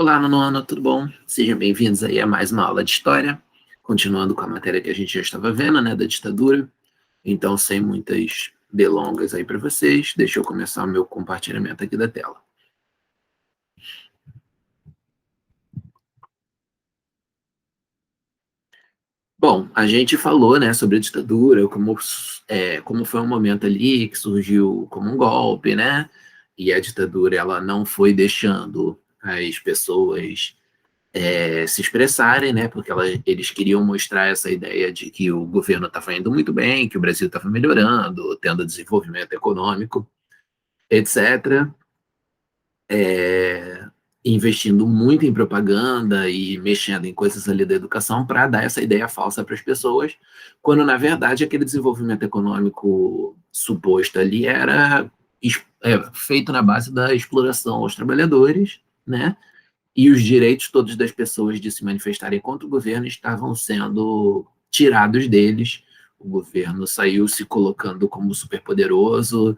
Olá, nono, tudo bom? Sejam bem-vindos aí a mais uma aula de História, continuando com a matéria que a gente já estava vendo, né, da ditadura. Então, sem muitas delongas aí para vocês, deixa eu começar o meu compartilhamento aqui da tela. Bom, a gente falou, né, sobre a ditadura, como foi um momento ali que surgiu como um golpe, né, e a ditadura ela não foi deixando as pessoas se expressarem, né, porque eles queriam mostrar essa ideia de que o governo estava indo muito bem, que o Brasil estava melhorando, tendo desenvolvimento econômico, etc., é, investindo muito em propaganda e mexendo em coisas ali da educação para dar essa ideia falsa para as pessoas, quando, na verdade, aquele desenvolvimento econômico suposto ali era feito na base da exploração aos trabalhadores, né, e os direitos todos das pessoas de se manifestarem contra o governo estavam sendo tirados deles. O governo saiu se colocando como superpoderoso,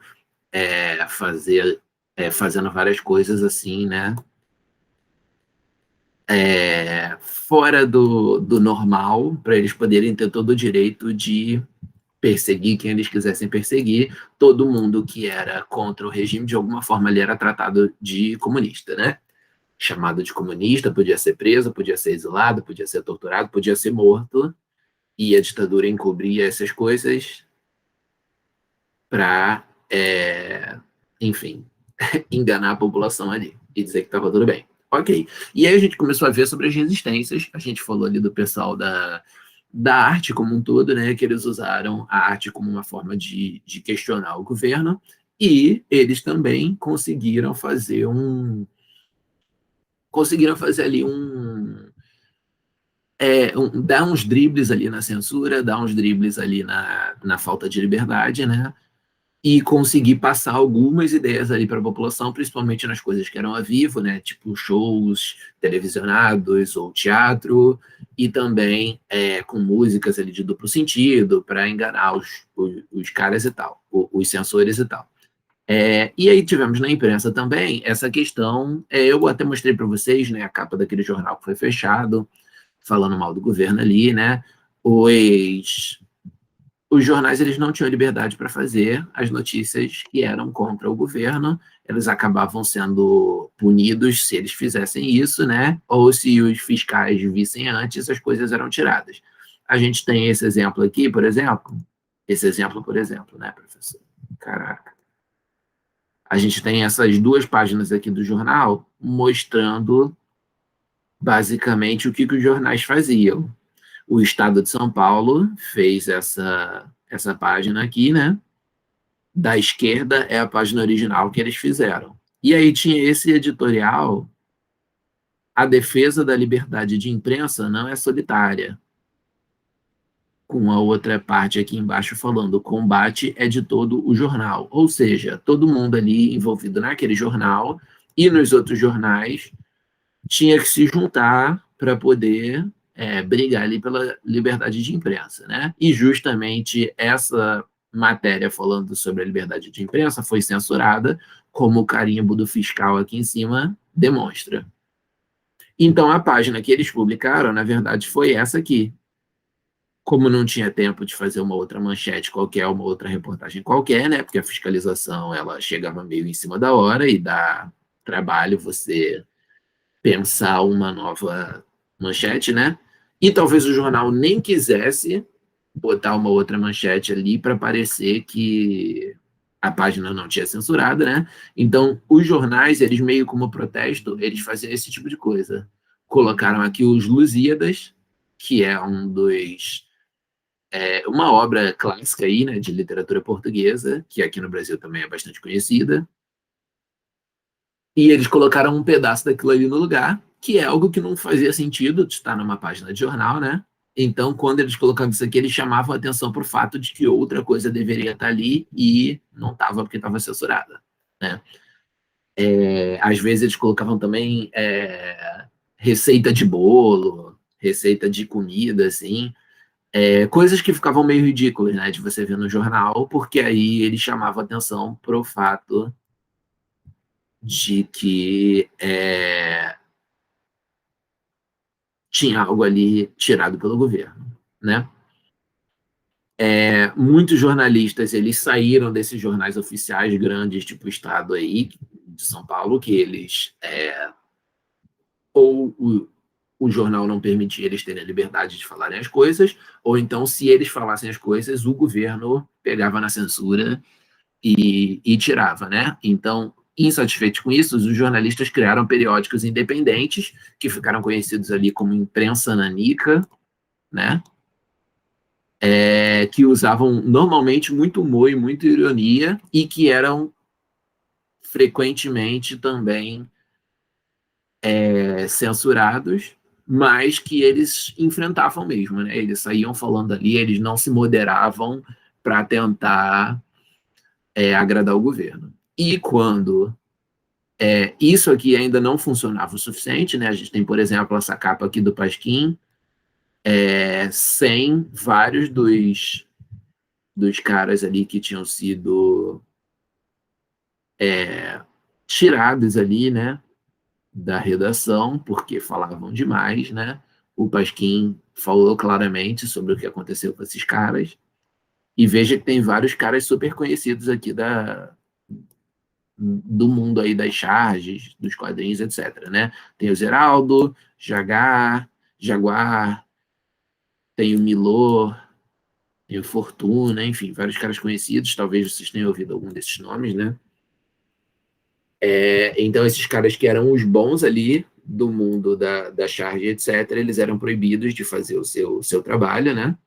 fazendo várias coisas assim, né? Fora do normal, para eles poderem ter todo o direito de perseguir quem eles quisessem perseguir. Todo mundo que era contra o regime, de alguma forma, ele era tratado de comunista, né? Chamado de comunista, podia ser preso, podia ser exilado, podia ser torturado, podia ser morto, e a ditadura encobria essas coisas para, enfim, enganar a população ali e dizer que estava tudo bem. Ok. E aí a gente começou a ver sobre as resistências, a gente falou ali do pessoal da arte como um todo, né, que eles usaram a arte como uma forma de questionar o governo, e eles também conseguiram fazer ali dar uns dribles ali na censura, dar uns dribles ali na falta de liberdade, né? E conseguir passar algumas ideias ali para a população, principalmente nas coisas que eram a vivo, né? Tipo shows televisionados ou teatro, e também com músicas ali de duplo sentido, para enganar os caras e tal, os censores e tal. E aí tivemos na imprensa também essa questão, eu até mostrei para vocês, né, a capa daquele jornal que foi fechado, falando mal do governo ali, né? Os, os jornais eles não tinham liberdade para fazer as notícias que eram contra o governo, eles acabavam sendo punidos se eles fizessem isso, né? Ou se os fiscais vissem antes, as coisas eram tiradas. A gente tem esse exemplo, por exemplo, né, professor? Caraca. A gente tem essas duas páginas aqui do jornal mostrando basicamente o que os jornais faziam. O Estado de São Paulo fez essa página aqui, né? Da esquerda é a página original que eles fizeram. E aí tinha esse editorial: a defesa da liberdade de imprensa não é solitária, com a outra parte aqui embaixo falando o combate é de todo o jornal. Ou seja, todo mundo ali envolvido naquele jornal e nos outros jornais tinha que se juntar para poder brigar ali pela liberdade de imprensa, né? E justamente essa matéria falando sobre a liberdade de imprensa foi censurada, como o carimbo do fiscal aqui em cima demonstra. Então, a página que eles publicaram, na verdade, foi essa aqui. Como não tinha tempo de fazer uma outra manchete qualquer, uma outra reportagem qualquer, né? Porque a fiscalização ela chegava meio em cima da hora e dá trabalho você pensar uma nova manchete, né? E talvez o jornal nem quisesse botar uma outra manchete ali para parecer que a página não tinha censurado, né? Então, os jornais, eles meio como protesto, eles faziam esse tipo de coisa. Colocaram aqui os Lusíadas, que é uma obra clássica aí, né, de literatura portuguesa, que aqui no Brasil também é bastante conhecida, e eles colocaram um pedaço daquilo ali no lugar, que é algo que não fazia sentido de estar numa página de jornal, né? Então, quando eles colocavam isso aqui, eles chamavam a atenção para o fato de que outra coisa deveria estar ali e não estava porque estava censurada, né? Às vezes eles colocavam também receita de bolo, receita de comida, assim, coisas que ficavam meio ridículas, né, de você ver no jornal, porque aí eles chamavam a atenção para o fato de que tinha algo ali tirado pelo governo, né? Muitos jornalistas, eles saíram desses jornais oficiais grandes, tipo o Estado aí, de São Paulo, que eles, ou o jornal não permitia eles terem a liberdade de falarem as coisas, ou então, se eles falassem as coisas, o governo pegava na censura e tirava, né? Então, insatisfeitos com isso, os jornalistas criaram periódicos independentes, que ficaram conhecidos ali como imprensa nanica, né? Que usavam normalmente muito humor e muita ironia, e que eram frequentemente também censurados, mas que eles enfrentavam mesmo, né? Eles saíam falando ali, eles não se moderavam para tentar agradar o governo. E quando isso aqui ainda não funcionava o suficiente, né? A gente tem, por exemplo, essa capa aqui do Pasquim, sem vários dos caras ali que tinham sido tirados ali, né, da redação, porque falavam demais, né? O Pasquim falou claramente sobre o que aconteceu com esses caras, e veja que tem vários caras super conhecidos aqui do mundo aí das charges, dos quadrinhos, etc, né? Tem o Zeraldo, Jaguar, tem o Milor, tem o Fortuna, enfim, vários caras conhecidos, talvez vocês tenham ouvido algum desses nomes, né? Então, esses caras que eram os bons ali do mundo da charge, etc., eles eram proibidos de fazer o seu trabalho, né?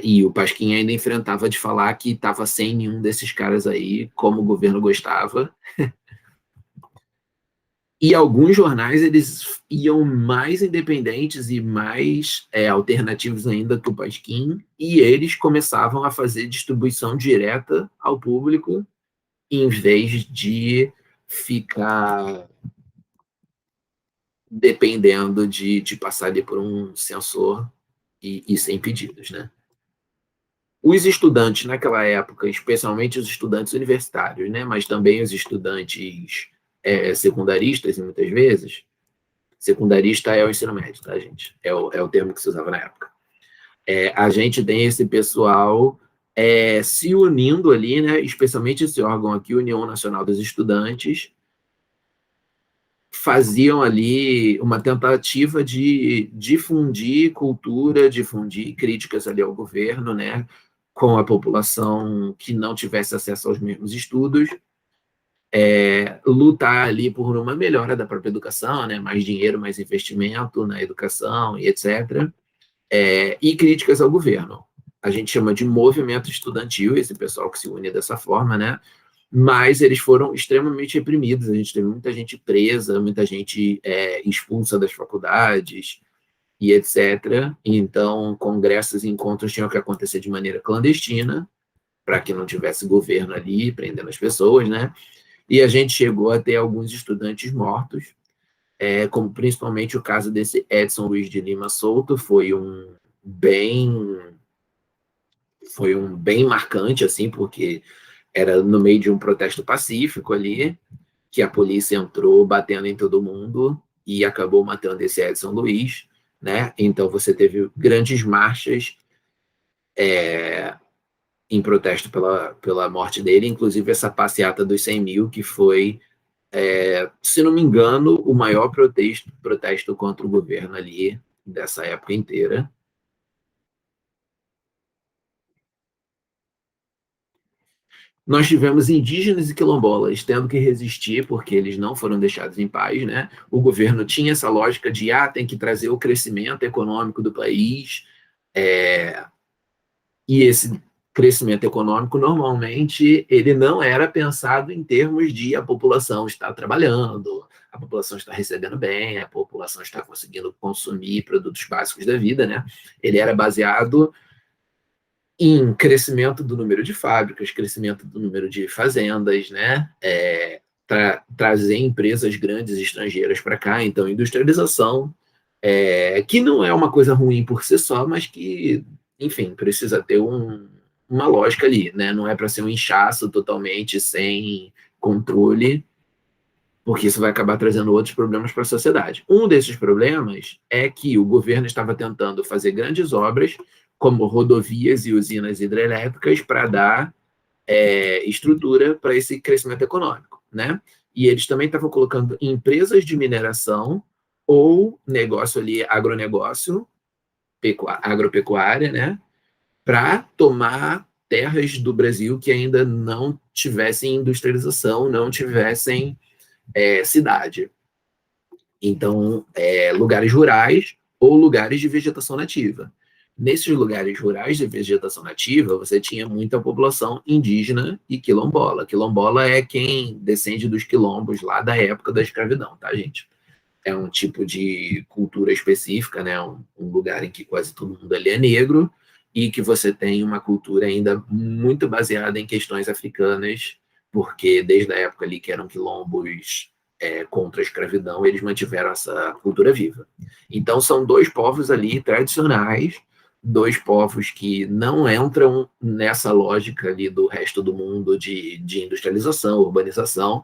E o Pasquim ainda enfrentava de falar que estava sem nenhum desses caras aí, como o governo gostava. E alguns jornais, eles iam mais independentes e mais alternativos ainda que o Pasquim, e eles começavam a fazer distribuição direta ao público, em vez de ficar dependendo de passar ali por um censor e sem pedidos, né? Os estudantes naquela época, especialmente os estudantes universitários, né, mas também os estudantes secundaristas, muitas vezes, secundarista é o ensino médio, tá, gente? É o termo que se usava na época. A gente tem esse pessoal se unindo ali, né, especialmente esse órgão aqui, União Nacional dos Estudantes, faziam ali uma tentativa de difundir cultura, difundir críticas ali ao governo, né, com a população que não tivesse acesso aos mesmos estudos, lutar ali por uma melhora da própria educação, né, mais dinheiro, mais investimento na educação e etc., e críticas ao governo. A gente chama de movimento estudantil, esse pessoal que se une dessa forma, né, mas eles foram extremamente reprimidos. A gente teve muita gente presa, muita gente expulsa das faculdades e etc. Então, congressos e encontros tinham que acontecer de maneira clandestina, para que não tivesse governo ali prendendo as pessoas, né? E a gente chegou a ter alguns estudantes mortos, como principalmente o caso desse Edson Luiz de Lima Souto, foi um bem marcante, assim, porque era no meio de um protesto pacífico ali, que a polícia entrou batendo em todo mundo e acabou matando esse Edson Luiz, né? Então você teve grandes marchas em protesto pela morte dele, inclusive essa passeata dos 100 mil, que foi, se não me engano, o maior protesto contra o governo ali dessa época inteira. Nós tivemos indígenas e quilombolas tendo que resistir porque eles não foram deixados em paz, né? O governo tinha essa lógica de tem que trazer o crescimento econômico do país, e esse crescimento econômico normalmente ele não era pensado em termos de a população estar trabalhando, a população está recebendo bem, a população está conseguindo consumir produtos básicos da vida, né? Ele era baseado em crescimento do número de fábricas, crescimento do número de fazendas, né? Trazer empresas grandes estrangeiras para cá, então industrialização, que não é uma coisa ruim por si só, mas que, enfim, precisa ter uma lógica ali, né? Não é para ser um inchaço totalmente sem controle. porque isso vai acabar trazendo outros problemas para a sociedade. Um desses problemas é que o governo estava tentando fazer grandes obras, como rodovias e usinas hidrelétricas, para dar estrutura para esse crescimento econômico, né? E eles também estavam colocando empresas de mineração ou negócio ali, agronegócio, agropecuária, né? Para tomar terras do Brasil que ainda não tivessem industrialização, não tivessem cidade. Então, lugares rurais ou lugares de vegetação nativa. Nesses lugares rurais de vegetação nativa, você tinha muita população indígena e quilombola. Quilombola é quem descende dos quilombos lá da época da escravidão, tá, gente? É um tipo de cultura específica, né? Um lugar em que quase todo mundo ali é negro e que você tem uma cultura ainda muito baseada em questões africanas, porque desde a época ali que eram quilombos contra a escravidão, eles mantiveram essa cultura viva. Então, são dois povos ali tradicionais, dois povos que não entram nessa lógica ali do resto do mundo de industrialização, urbanização,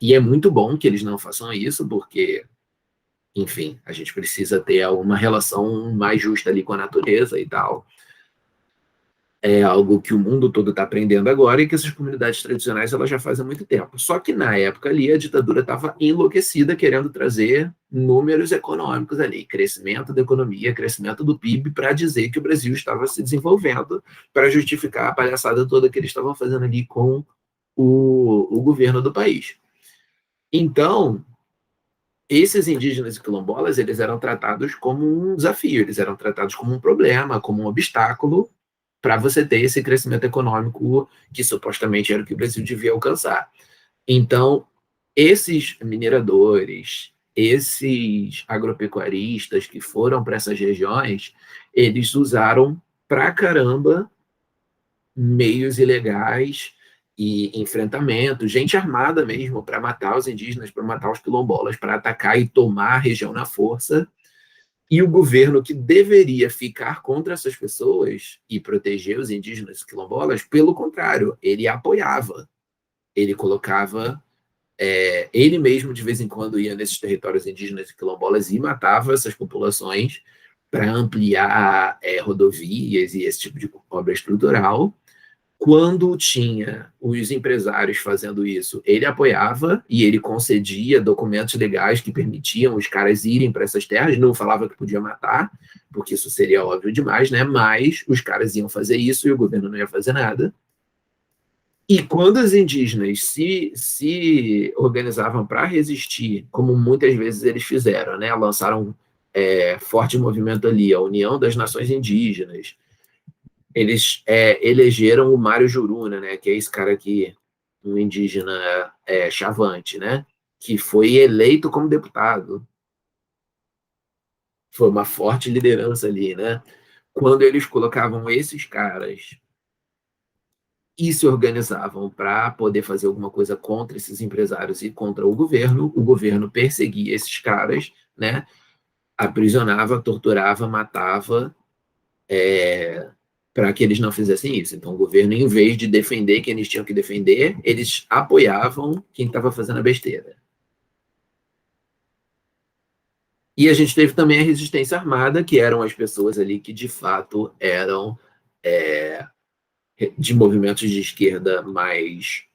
e é muito bom que eles não façam isso, porque, enfim, a gente precisa ter uma relação mais justa ali com a natureza e tal. É algo que o mundo todo está aprendendo agora e que essas comunidades tradicionais elas já fazem há muito tempo. Só que na época ali a ditadura estava enlouquecida querendo trazer números econômicos ali, crescimento da economia, crescimento do PIB, para dizer que o Brasil estava se desenvolvendo, para justificar a palhaçada toda que eles estavam fazendo ali com o governo do país. Então, esses indígenas e quilombolas, eles eram tratados como um desafio, eles eram tratados como um problema, como um obstáculo para você ter esse crescimento econômico que supostamente era o que o Brasil devia alcançar. Então, esses mineradores, esses agropecuaristas que foram para essas regiões, eles usaram pra caramba meios ilegais e enfrentamento, gente armada mesmo, para matar os indígenas, para matar os quilombolas, para atacar e tomar a região na força. E o governo que deveria ficar contra essas pessoas e proteger os indígenas e quilombolas, pelo contrário, ele apoiava. Ele colocava, ele mesmo de vez em quando ia nesses territórios indígenas e quilombolas e matava essas populações para ampliar rodovias e esse tipo de obra estrutural. Quando tinha os empresários fazendo isso, ele apoiava e ele concedia documentos legais que permitiam os caras irem para essas terras, não falava que podia matar, porque isso seria óbvio demais, né? Mas os caras iam fazer isso e o governo não ia fazer nada. E quando os indígenas se organizavam para resistir, como muitas vezes eles fizeram, né? Lançaram forte movimento ali, a União das Nações Indígenas, eles elegeram o Mário Juruna, né, que é esse cara aqui, um indígena chavante, né, que foi eleito como deputado. Foi uma forte liderança ali, né? Quando eles colocavam esses caras e se organizavam para poder fazer alguma coisa contra esses empresários e contra o governo perseguia esses caras, né? Aprisionava, torturava, matava, para que eles não fizessem isso. Então, o governo, em vez de defender quem eles tinham que defender, eles apoiavam quem estava fazendo a besteira. E a gente teve também a resistência armada, que eram as pessoas ali que, de fato, eram de movimentos de esquerda mais,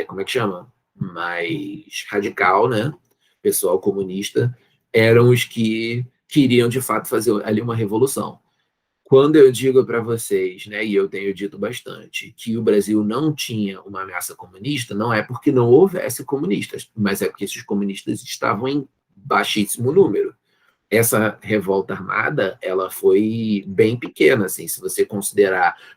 como é que chama? Mais radical, né? Pessoal comunista, eram os que queriam, de fato, fazer ali uma revolução. Quando eu digo para vocês, né, e eu tenho dito bastante, que o Brasil não tinha uma ameaça comunista, não é porque não houvesse comunistas, mas é porque esses comunistas estavam em baixíssimo número. Essa revolta armada, ela foi bem pequena, assim, se você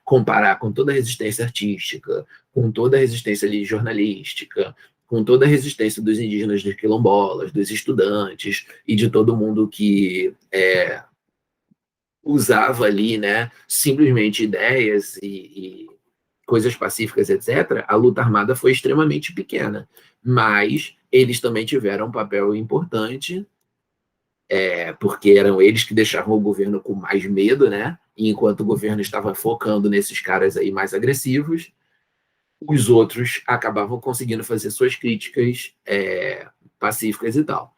comparar com toda a resistência artística, com toda a resistência ali jornalística, com toda a resistência dos indígenas, dos quilombolas, dos estudantes e de todo mundo que usava ali, né, simplesmente ideias e coisas pacíficas, etc., a luta armada foi extremamente pequena. Mas eles também tiveram um papel importante, porque eram eles que deixavam o governo com mais medo, né? E enquanto o governo estava focando nesses caras aí mais agressivos, os outros acabavam conseguindo fazer suas críticas pacíficas e tal.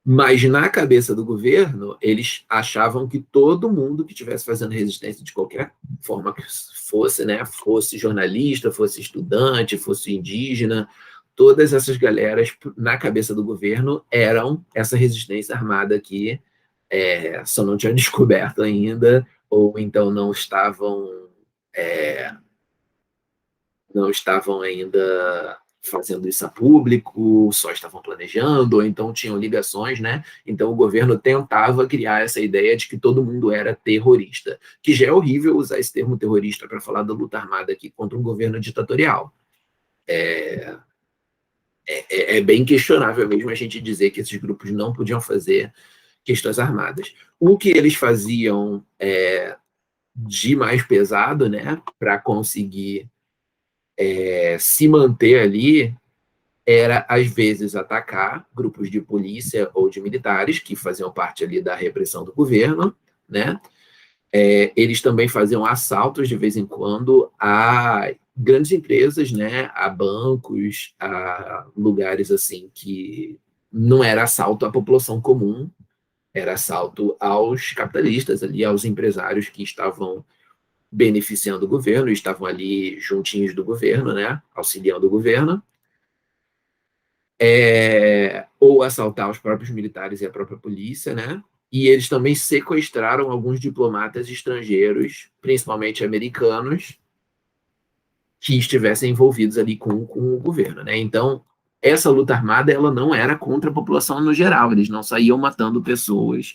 Mas na cabeça do governo, eles achavam que todo mundo que estivesse fazendo resistência de qualquer forma que fosse, né, fosse jornalista, fosse estudante, fosse indígena, todas essas galeras, na cabeça do governo, eram essa resistência armada que só não tinham descoberto ainda, ou então não estavam ainda fazendo isso a público, só estavam planejando, ou então tinham ligações, né? Então o governo tentava criar essa ideia de que todo mundo era terrorista, que já é horrível usar esse termo terrorista para falar da luta armada aqui contra um governo ditatorial. É bem questionável mesmo a gente dizer que esses grupos não podiam fazer questões armadas. O que eles faziam de mais pesado, né, para conseguir se manter ali, era, às vezes, atacar grupos de polícia ou de militares que faziam parte ali da repressão do governo, né? Eles também faziam assaltos de vez em quando a grandes empresas, né? A bancos, a lugares assim que não era assalto à população comum, era assalto aos capitalistas ali, aos empresários que estavam beneficiando o governo, estavam ali juntinhos do governo, né? Auxiliando o governo. Ou assaltar os próprios militares e a própria polícia, né? E eles também sequestraram alguns diplomatas estrangeiros, principalmente americanos, que estivessem envolvidos ali com o governo, né? Então, essa luta armada, ela não era contra a população no geral, eles não saíam matando pessoas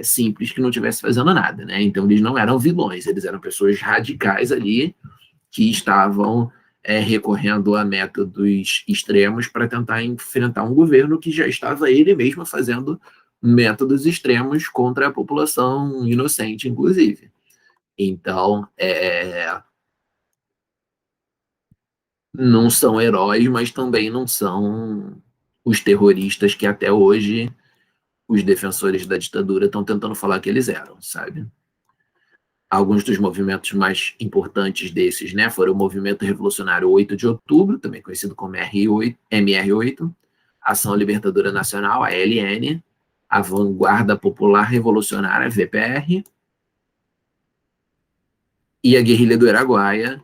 simples que não estivessem fazendo nada, né? Então, eles não eram vilões, eles eram pessoas radicais ali que estavam recorrendo a métodos extremos para tentar enfrentar um governo que já estava ele mesmo fazendo métodos extremos contra a população inocente, inclusive. Então, não são heróis, mas também não são os terroristas que até hoje os defensores da ditadura estão tentando falar que eles eram, sabe? Alguns dos movimentos mais importantes desses, né, foram o Movimento Revolucionário 8 de Outubro, também conhecido como MR8, Ação Libertadora Nacional, a ALN, a Vanguarda Popular Revolucionária, VPR, e a Guerrilha do Araguaia,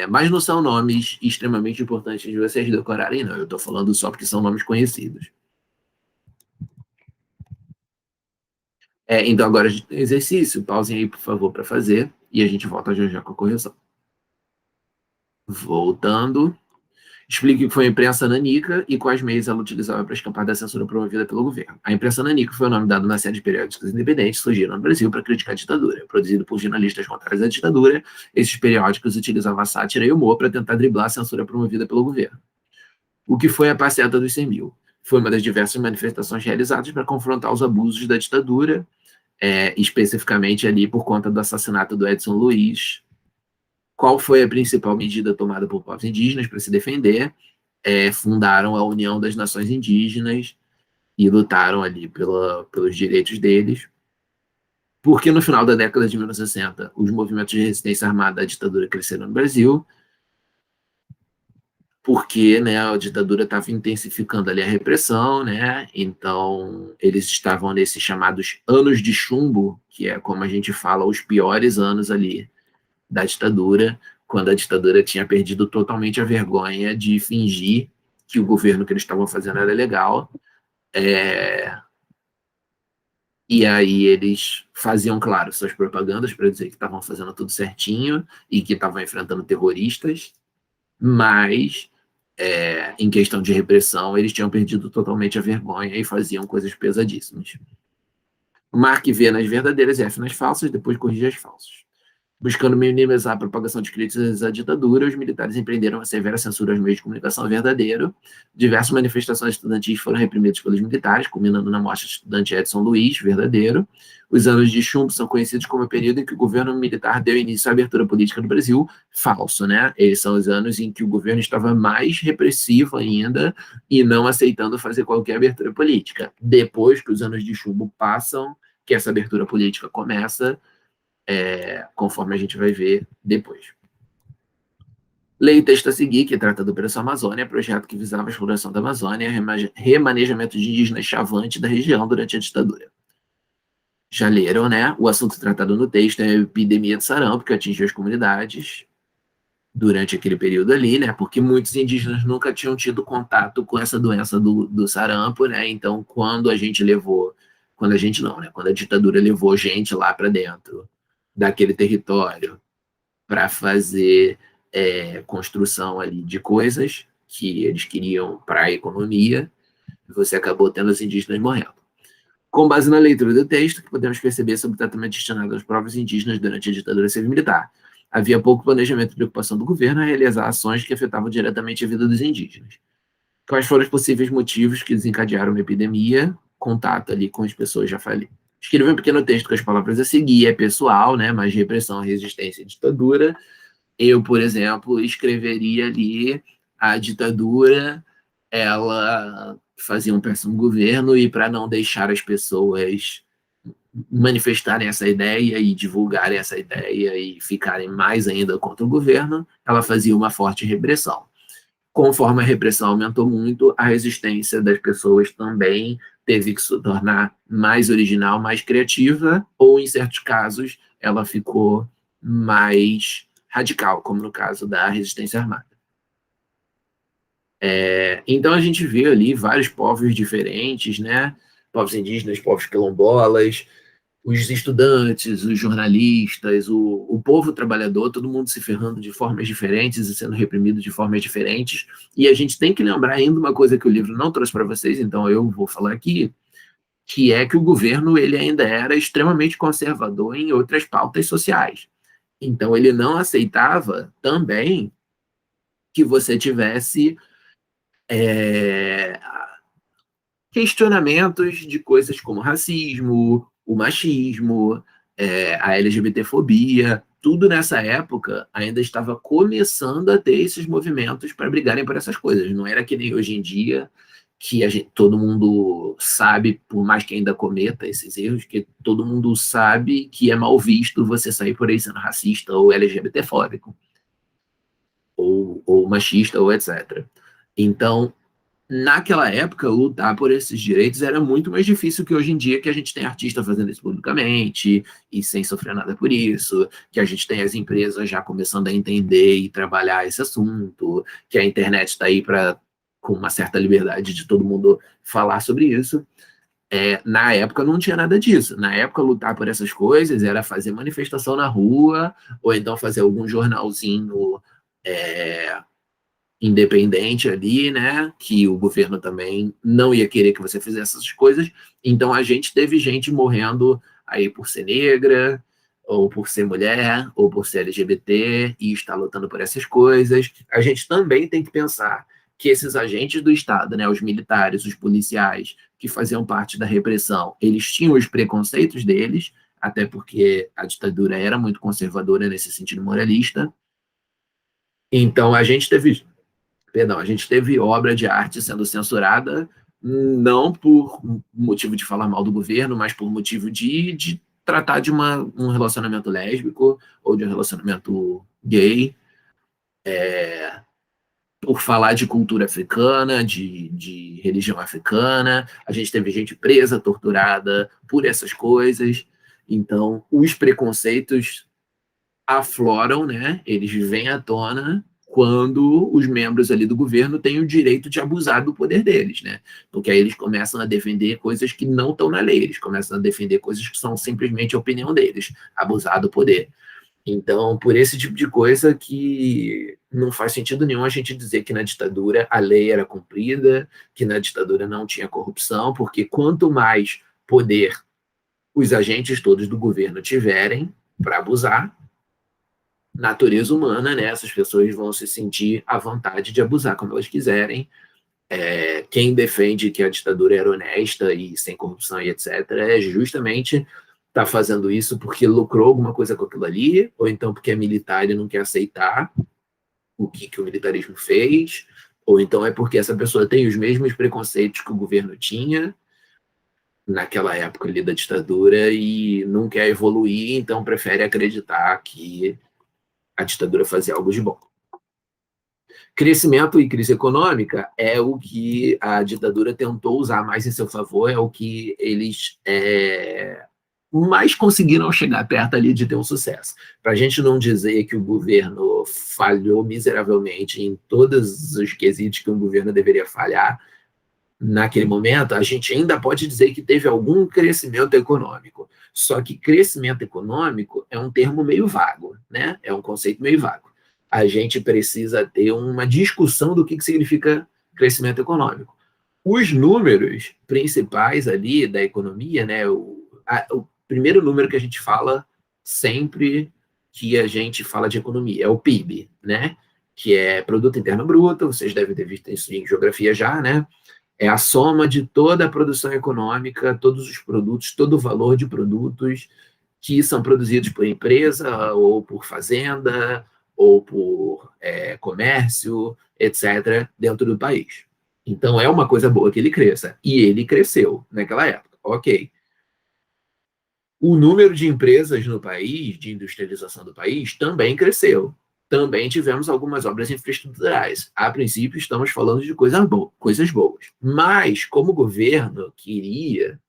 mas não são nomes extremamente importantes de vocês decorarem, não. Eu estou falando só porque são nomes conhecidos. Então, agora, exercício. Pausem aí, por favor, para fazer, e a gente volta já já com a correção. Voltando. Explique o que foi a imprensa nanica e quais meios ela utilizava para escapar da censura promovida pelo governo. A imprensa nanica foi o nome dado na série de periódicos independentes que surgiram no Brasil para criticar a ditadura. Produzido por jornalistas contrários à ditadura, esses periódicos utilizavam a sátira e humor para tentar driblar a censura promovida pelo governo. O que foi a Passeata dos 100 mil? Foi uma das diversas manifestações realizadas para confrontar os abusos da ditadura, especificamente ali por conta do assassinato do Edson Luiz. Qual foi a principal medida tomada por povos indígenas para se defender? Fundaram a União das Nações Indígenas e lutaram ali pelos direitos deles. Porque no final da década de 1960, os movimentos de resistência armada à ditadura cresceram no Brasil, porque, né, a ditadura estava intensificando ali a repressão, né? Então eles estavam nesses chamados anos de chumbo, que é como a gente fala, os piores anos ali da ditadura, quando a ditadura tinha perdido totalmente a vergonha de fingir que o governo que eles estavam fazendo era legal. E aí eles faziam, claro, suas propagandas para dizer que estavam fazendo tudo certinho e que estavam enfrentando terroristas, mas em questão de repressão eles tinham perdido totalmente a vergonha e faziam coisas pesadíssimas. Marque V nas verdadeiras e F nas falsas, depois corrija as falsas. Buscando minimizar a propagação de críticas à ditadura, os militares empreenderam uma severa censura aos meios de comunicação verdadeiro. Diversas manifestações estudantis foram reprimidas pelos militares, culminando na morte do estudante Edson Luiz, verdadeiro. Os anos de chumbo são conhecidos como o período em que o governo militar deu início à abertura política no Brasil. Falso, né? Eles são os anos em que o governo estava mais repressivo ainda e não aceitando fazer qualquer abertura política. Depois que os anos de chumbo passam, que essa abertura política começa, conforme a gente vai ver depois. Lei Texto a seguir, que trata da Operação Amazônia, projeto que visava a exploração da Amazônia e remanejamento de indígenas Chavante da região durante a ditadura. Já leram, né? O assunto tratado no texto é a epidemia de sarampo, que atingiu as comunidades durante aquele período ali, né? Porque muitos indígenas nunca tinham tido contato com essa doença do sarampo, né? Então, quando a gente levou, quando a gente não, né? Quando a ditadura levou gente lá para dentro daquele território para fazer construção ali de coisas que eles queriam para a economia, você acabou tendo os indígenas morrendo. Com base na leitura do texto, que podemos perceber sobre o tratamento destinado aos povos indígenas durante a ditadura civil-militar. Havia pouco planejamento e preocupação do governo a realizar ações que afetavam diretamente a vida dos indígenas. Quais foram os possíveis motivos que desencadearam uma epidemia? Contato ali com as pessoas, já falei. Escreva um pequeno texto com as palavras a seguir, é pessoal, né? Mas repressão, resistência e ditadura. Eu, por exemplo, escreveria ali a ditadura, ela fazia um péssimo governo e para não deixar as pessoas manifestarem essa ideia e divulgarem essa ideia e ficarem mais ainda contra o governo, ela fazia uma forte repressão. Conforme a repressão aumentou muito, a resistência das pessoas também teve que se tornar mais original, mais criativa, ou em certos casos ela ficou mais radical, como no caso da resistência armada. Então a gente vê ali vários povos diferentes, né? Povos indígenas, povos quilombolas, os estudantes, os jornalistas, o povo trabalhador, todo mundo se ferrando de formas diferentes e sendo reprimido de formas diferentes. E a gente tem que lembrar ainda uma coisa que o livro não trouxe para vocês, então eu vou falar aqui, que é que o governo ele ainda era extremamente conservador em outras pautas sociais. Então ele não aceitava também que você tivesse é, questionamentos de coisas como racismo, o machismo, a LGBTfobia, tudo nessa época ainda estava começando a ter esses movimentos para brigarem por essas coisas. Não era que nem hoje em dia, que todo mundo sabe, por mais que ainda cometa esses erros, que todo mundo sabe que é mal visto você sair por aí sendo racista ou LGBTfóbico, ou machista, ou etc. Então, naquela época, lutar por esses direitos era muito mais difícil que hoje em dia, que a gente tem artista fazendo isso publicamente e sem sofrer nada por isso, que a gente tem as empresas já começando a entender e trabalhar esse assunto, que a internet está aí para com uma certa liberdade de todo mundo falar sobre isso. Na época não tinha nada disso. Na época, lutar por essas coisas era fazer manifestação na rua, ou então fazer algum jornalzinho independente ali, né? Que o governo também não ia querer que você fizesse essas coisas. Então a gente teve gente morrendo aí por ser negra, ou por ser mulher, ou por ser LGBT, e está lutando por essas coisas. A gente também tem que pensar que esses agentes do Estado, né, os militares, os policiais, que faziam parte da repressão, eles tinham os preconceitos deles, até porque a ditadura era muito conservadora nesse sentido moralista. Então a gente teve obra de arte sendo censurada, não por motivo de falar mal do governo, mas por motivo de tratar de um relacionamento lésbico ou de um relacionamento gay, por falar de cultura africana, de religião africana. A gente teve gente presa, torturada por essas coisas. Então, os preconceitos afloram, né? Eles vêm à tona quando os membros ali do governo têm o direito de abusar do poder deles, né? Porque aí eles começam a defender coisas que não estão na lei, eles começam a defender coisas que são simplesmente a opinião deles, abusar do poder. Então, por esse tipo de coisa que não faz sentido nenhum a gente dizer que na ditadura a lei era cumprida, que na ditadura não tinha corrupção, porque quanto mais poder os agentes todos do governo tiverem para abusar, natureza humana, né? Essas pessoas vão se sentir à vontade de abusar como elas quiserem. Quem defende que a ditadura era honesta e sem corrupção e etc., é justamente está fazendo isso porque lucrou alguma coisa com aquilo ali, ou então porque é militar e não quer aceitar o que o militarismo fez, ou então é porque essa pessoa tem os mesmos preconceitos que o governo tinha naquela época ali da ditadura e não quer evoluir, então prefere acreditar que a ditadura fazia algo de bom. Crescimento e crise econômica é o que a ditadura tentou usar mais em seu favor, é o que eles mais conseguiram chegar perto ali de ter um sucesso. Para a gente não dizer que o governo falhou miseravelmente em todos os quesitos que um governo deveria falhar, naquele momento, a gente ainda pode dizer que teve algum crescimento econômico. Só que crescimento econômico é um termo meio vago, né? É um conceito meio vago. A gente precisa ter uma discussão do que significa crescimento econômico. Os números principais ali da economia, né? O primeiro número que a gente fala sempre que a gente fala de economia é o PIB, né? Que é Produto Interno Bruto, vocês devem ter visto isso em geografia já, né? É a soma de toda a produção econômica, todos os produtos, todo o valor de produtos que são produzidos por empresa, ou por fazenda, ou por comércio, etc., dentro do país. Então, é uma coisa boa que ele cresça. E ele cresceu naquela época. Ok. O número de empresas no país, de industrialização do país, também cresceu. Também tivemos algumas obras infraestruturais. A princípio, estamos falando de coisas boas. Mas, como o governo queria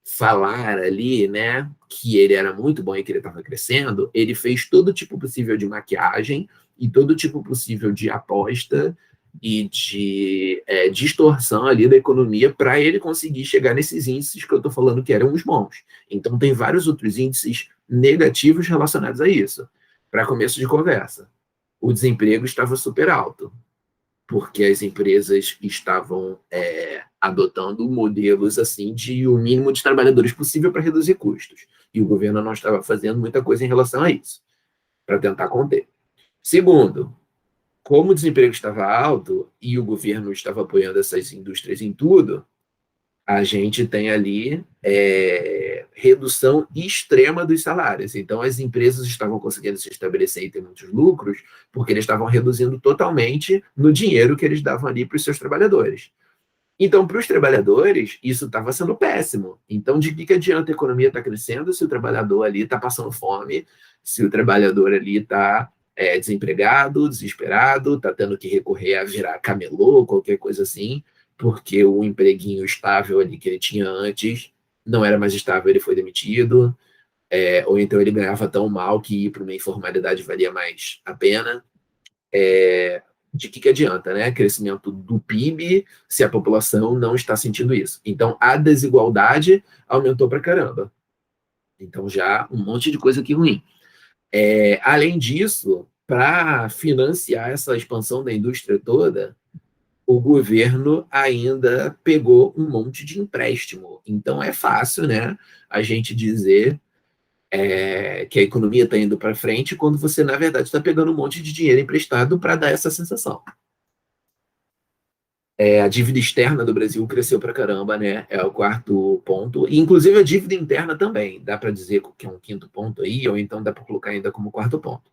falar ali, né, que ele era muito bom e que ele estava crescendo, ele fez todo tipo possível de maquiagem e todo tipo possível de aposta e de distorção ali da economia para ele conseguir chegar nesses índices que eu estou falando que eram os bons. Então, tem vários outros índices negativos relacionados a isso. Para começo de conversa, o desemprego estava super alto, porque as empresas estavam adotando modelos assim de o mínimo de trabalhadores possível para reduzir custos. E o governo não estava fazendo muita coisa em relação a isso, para tentar conter. Segundo, como o desemprego estava alto e o governo estava apoiando essas indústrias em tudo, a gente tem ali redução extrema dos salários. Então, as empresas estavam conseguindo se estabelecer e ter muitos lucros, porque eles estavam reduzindo totalmente no dinheiro que eles davam ali para os seus trabalhadores. Então, para os trabalhadores, isso estava sendo péssimo. Então, de que adianta a economia estar crescendo se o trabalhador ali está passando fome, se o trabalhador ali está desempregado, desesperado, está tendo que recorrer a virar camelô, qualquer coisa assim, porque o empreguinho estável ali que ele tinha antes não era mais estável, ele foi demitido, ou então ele ganhava tão mal que ir para uma informalidade valia mais a pena. De que adianta, né? Crescimento do PIB se a população não está sentindo isso. Então, a desigualdade aumentou para caramba. Então, já um monte de coisa aqui ruim. Além disso, para financiar essa expansão da indústria toda, o governo ainda pegou um monte de empréstimo. Então, é fácil, né, a gente dizer que a economia está indo para frente quando você, na verdade, está pegando um monte de dinheiro emprestado para dar essa sensação. A dívida externa do Brasil cresceu para caramba, né? É o quarto ponto. E, inclusive, a dívida interna também. Dá para dizer que é um quinto ponto aí, ou então dá para colocar ainda como quarto ponto.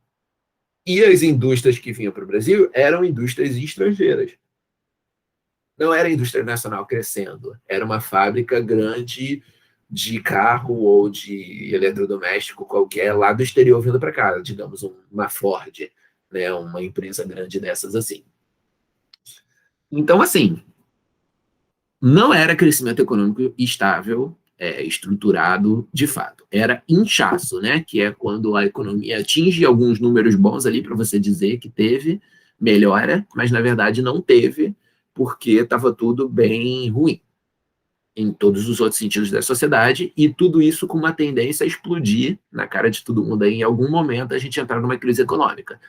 E as indústrias que vinham para o Brasil eram indústrias estrangeiras. Não era a indústria nacional crescendo. Era uma fábrica grande de carro ou de eletrodoméstico qualquer lá do exterior vindo para cá. Digamos, uma Ford, né? Uma empresa grande dessas assim. Então, assim, não era crescimento econômico estável, estruturado de fato. Era inchaço, né? Que é quando a economia atinge alguns números bons ali para você dizer que teve melhora, mas na verdade não teve, porque estava tudo bem ruim em todos os outros sentidos da sociedade, e tudo isso com uma tendência a explodir na cara de todo mundo aí, em algum momento a gente entrar numa crise econômica.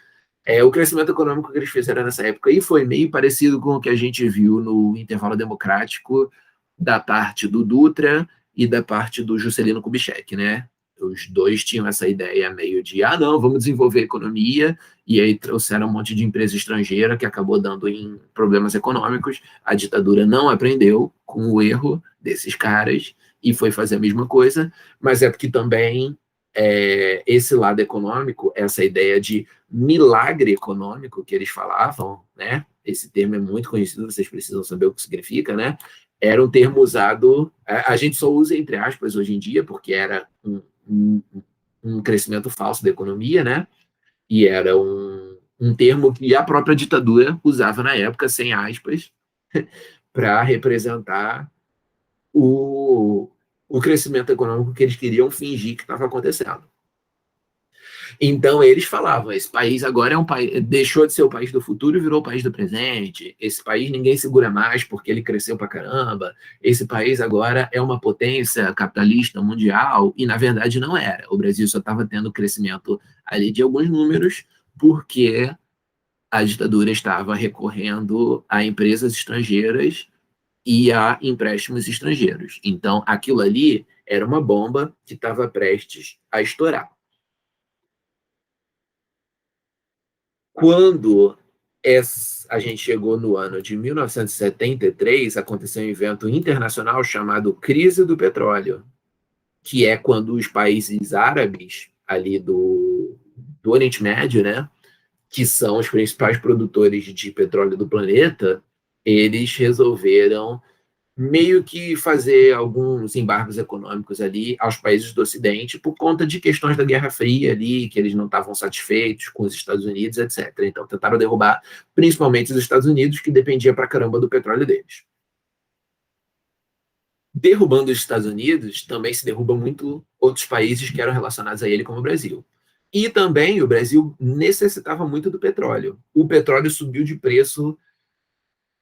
O crescimento econômico que eles fizeram nessa época aí foi meio parecido com o que a gente viu no intervalo democrático da parte do Dutra e da parte do Juscelino Kubitschek, né? Os dois tinham essa ideia meio de, não, vamos desenvolver a economia, e aí trouxeram um monte de empresa estrangeira que acabou dando em problemas econômicos. A ditadura não aprendeu com o erro desses caras e foi fazer a mesma coisa, mas é porque também esse lado econômico, essa ideia de milagre econômico que eles falavam, né? Esse termo é muito conhecido, vocês precisam saber o que significa, né? Era um termo usado, a gente só usa entre aspas hoje em dia, porque era um crescimento falso da economia, né? E era um um termo que a própria ditadura usava na época, sem aspas, para representar o crescimento econômico que eles queriam fingir que estava acontecendo. Então eles falavam, esse país agora é um país, deixou de ser o país do futuro e virou o país do presente. Esse país ninguém segura mais porque ele cresceu pra caramba. Esse país agora é uma potência capitalista mundial e na verdade não era. O Brasil só estava tendo crescimento ali de alguns números porque a ditadura estava recorrendo a empresas estrangeiras e a empréstimos estrangeiros. Então aquilo ali era uma bomba que estava prestes a estourar. Quando a gente chegou no ano de 1973, aconteceu um evento internacional chamado Crise do Petróleo, que é quando os países árabes ali do Oriente Médio, né, que são os principais produtores de petróleo do planeta, eles resolveram meio que fazer alguns embargos econômicos ali aos países do Ocidente por conta de questões da Guerra Fria ali, que eles não estavam satisfeitos com os Estados Unidos, etc. Então tentaram derrubar principalmente os Estados Unidos, que dependia pra caramba do petróleo deles. Derrubando os Estados Unidos, também se derruba muito outros países que eram relacionados a ele, como o Brasil. E também o Brasil necessitava muito do petróleo. O petróleo subiu de preço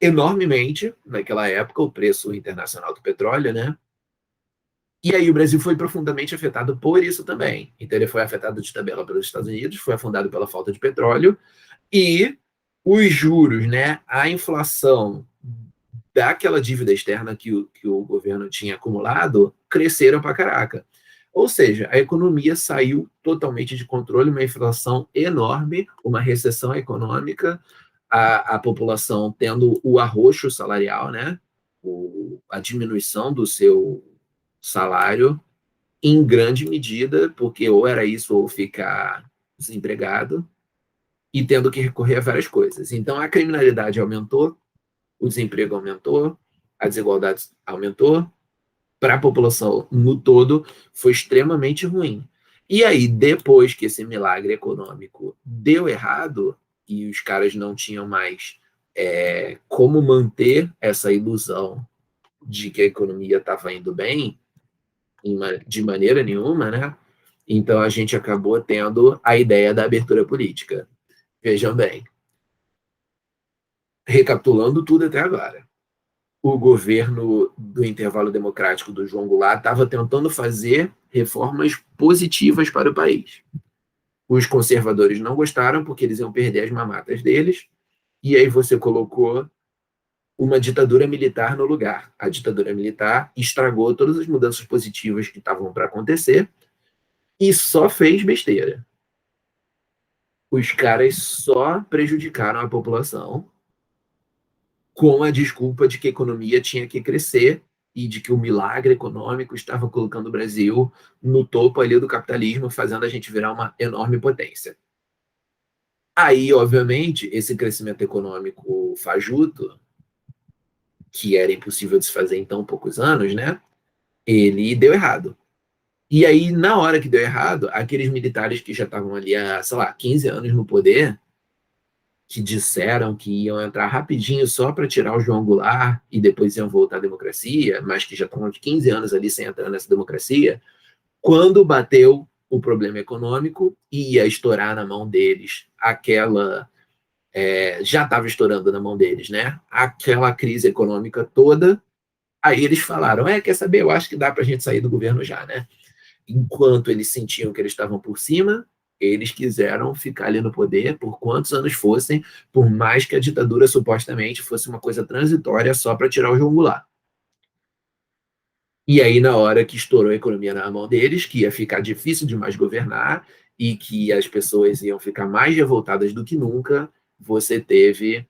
enormemente naquela época, o preço internacional do petróleo, né? E aí o Brasil foi profundamente afetado por isso também. Então ele foi afetado de tabela pelos Estados Unidos, foi afundado pela falta de petróleo e os juros, né? A inflação daquela dívida externa que o governo tinha acumulado cresceram para caraca. Ou seja, a economia saiu totalmente de controle, uma inflação enorme, uma recessão econômica, a população tendo o arroxo salarial, né? A diminuição do seu salário, em grande medida, porque ou era isso ou ficar desempregado, e tendo que recorrer a várias coisas. Então, a criminalidade aumentou, o desemprego aumentou, a desigualdade aumentou, para a população no todo, foi extremamente ruim. E aí, depois que esse milagre econômico deu errado, e os caras não tinham mais como manter essa ilusão de que a economia estava indo bem, de maneira nenhuma, né? Então a gente acabou tendo a ideia da abertura política. Vejam bem, recapitulando tudo até agora, o governo do intervalo democrático do João Goulart estava tentando fazer reformas positivas para o país. Os conservadores não gostaram porque eles iam perder as mamatas deles, e aí você colocou uma ditadura militar no lugar. A ditadura militar estragou todas as mudanças positivas que estavam para acontecer e só fez besteira. Os caras só prejudicaram a população com a desculpa de que a economia tinha que crescer e de que o milagre econômico estava colocando o Brasil no topo ali do capitalismo, fazendo a gente virar uma enorme potência. Aí, obviamente, esse crescimento econômico fajuto, que era impossível de se fazer em tão poucos anos, né? Ele deu errado. E aí, na hora que deu errado, aqueles militares que já estavam ali há, sei lá, 15 anos no poder, que disseram que iam entrar rapidinho só para tirar o João Goulart e depois iam voltar à democracia, mas que já estão há 15 anos ali sem entrar nessa democracia, quando bateu o problema econômico e ia estourar na mão deles aquela... já estava estourando na mão deles, né? Aquela crise econômica toda, aí eles falaram, quer saber, eu acho que dá para a gente sair do governo já, né? Enquanto eles sentiam que eles estavam por cima, eles quiseram ficar ali no poder por quantos anos fossem, por mais que a ditadura supostamente fosse uma coisa transitória só para tirar o João Goulart. E aí, na hora que estourou a economia na mão deles, que ia ficar difícil demais governar e que as pessoas iam ficar mais revoltadas do que nunca, você teve